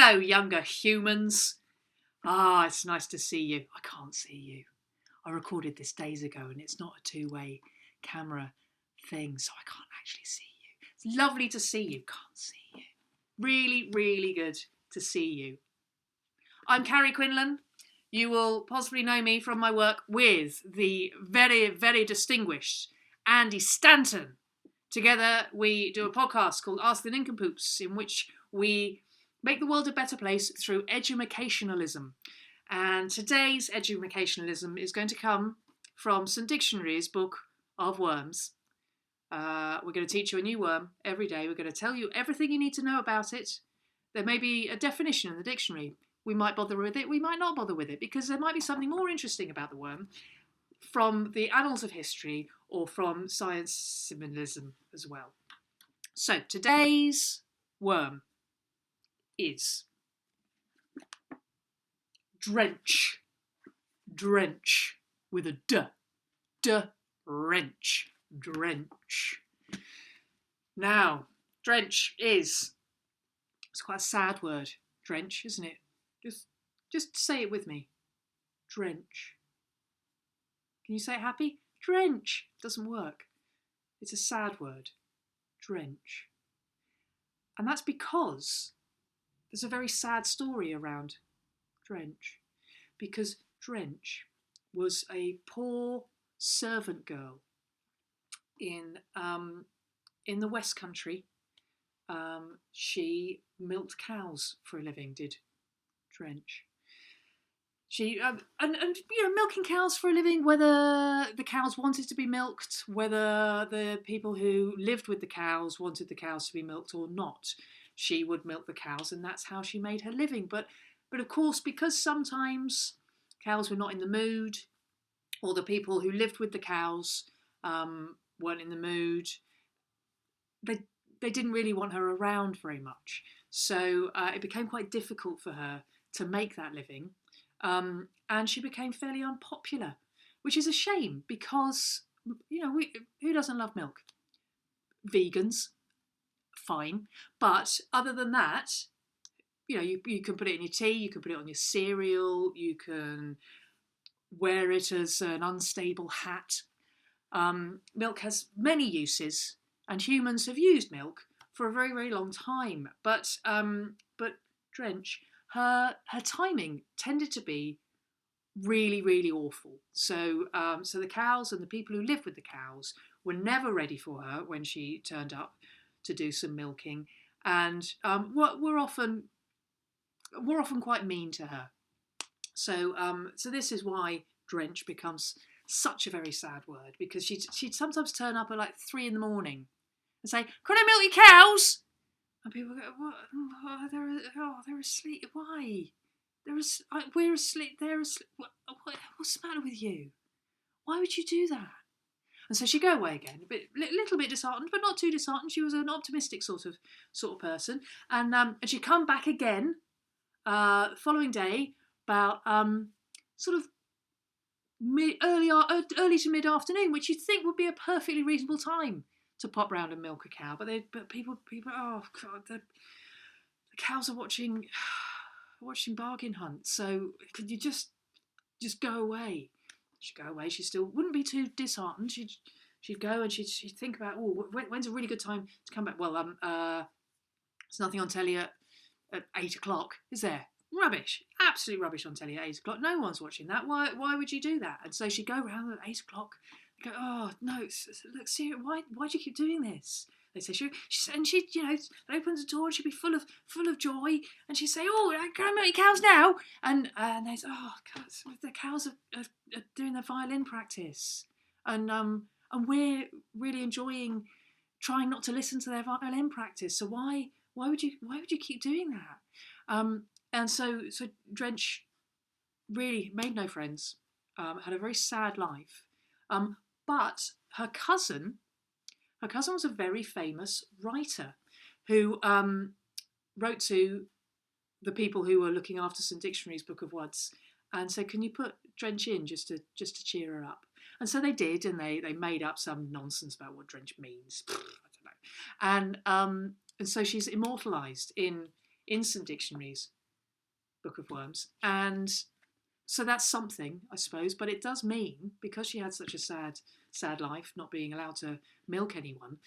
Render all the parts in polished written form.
Hello, younger humans. Ah, it's nice to see you. I can't see you. I recorded this days ago and it's not a two-way camera thing, so I can't actually see you. It's lovely to see you. Can't see you. Really, really good to see you. I'm Carrie Quinlan. You will possibly know me from my work with the very, very distinguished Andy Stanton. Together we do a podcast called Ask the niNcomPoOPs, in which we make the world a better place through edumacationalism. And today's edumacationalism is going to come from St Dictionary's book of worms. We're going to teach you a new worm every day. We're going to tell you everything you need to know about it. There may be a definition in the dictionary. We might bother with it, we might not bother with it, because there might be something more interesting about the worm from the annals of history or from science similism as well. So today's worm is drench. Drench with a D. Drench. Drench. Now, drench it's quite a sad word, drench, isn't it? Just say it with me. Drench. Can you say it happy? Drench. Doesn't work. It's a sad word. Drench. And that's because there's a very sad story around drench. Because drench was a poor servant girl in the West Country. She milked cows for a living, did drench. She milking cows for a living, whether the cows wanted to be milked, whether the people who lived with the cows wanted the cows to be milked or not, she would milk the cows, and that's how she made her living. But of course, because sometimes cows were not in the mood, or the people who lived with the cows weren't in the mood, they didn't really want her around very much. So it became quite difficult for her to make that living. And she became fairly unpopular, which is a shame because, who doesn't love milk? Vegans, fine. But other than that, you can put it in your tea, you can put it on your cereal, you can wear it as an unstable hat. Milk has many uses, and humans have used milk for a very, very long time. But drench, her timing tended to be really, really awful. So the cows and the people who lived with the cows were never ready for her when she turned up to do some milking, and were often quite mean to her. So this is why drench becomes such a very sad word, because she'd sometimes turn up at like 3 a.m. and say, "Can I milk your cows?" And people go, "What? Oh, they're asleep. Why? We're asleep. They're asleep. What's the matter with you? Why would you do that?" And so she'd go away again, a little bit disheartened, but not too disheartened. She was an optimistic sort of person, and she'd come back again the following day about sort of early to mid afternoon, which you'd think would be a perfectly reasonable time to pop round and milk a cow, but people, oh god, the cows are watching Bargain Hunt. So could you just go away? She'd go away. She still wouldn't be too disheartened. She'd go and she'd think about, when's a really good time to come back? Well, there's nothing on telly at 8 o'clock, is there? Rubbish, absolute rubbish on telly at 8 o'clock. No one's watching that. Why would you do that? And so she'd go around at 8 o'clock. Go, "Oh no! Look, seriously, why do you keep doing this?" They say she opens the door and she'd be full of joy, and she'd say, "Oh, can I milk your cows now?" And they say, "Oh, God, the cows are doing their violin practice, and we're really enjoying trying not to listen to their violin practice. So why would you keep doing that?" And so drench really made no friends, had a very sad life. But her cousin was a very famous writer who wrote to the people who were looking after St Dictionary's Book of Words and said, "Can you put drench in just to cheer her up?" And so they did, and they made up some nonsense about what drench means. I don't know. And so she's immortalised in in some dictionaries, Book of Worms. And so that's something, I suppose, but it does mean, because she had such a sad life, not being allowed to milk anyone,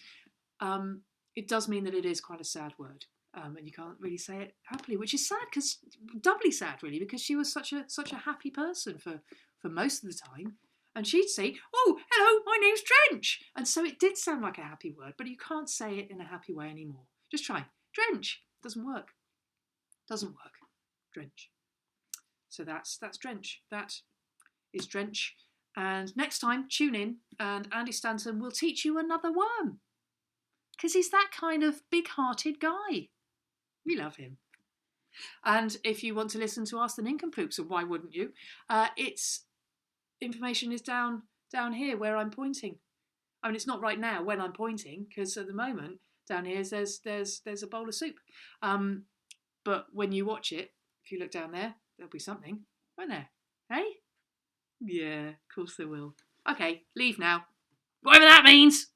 it does mean that it is quite a sad word. And you can't really say it happily, which is sad, because doubly sad, really, because she was such a happy person for most of the time. And she'd say, "Oh, hello, my name's Drench." And so it did sound like a happy word, but you can't say it in a happy way anymore. Just try. Drench. Doesn't work. Doesn't work. Drench. So that's Drench. That is Drench. And next time, tune in, and Andy Stanton will teach you another worm. Because he's that kind of big-hearted guy. We love him. And if you want to listen to Ask the niNcomPoOPs, and why wouldn't you? Its information is down here where I'm pointing. I mean, it's not right now when I'm pointing, because at the moment down here there's a bowl of soup. But when you watch it, if you look down there, there'll be something, won't there? Hey? Yeah, of course there will. Okay, leave now. Whatever that means.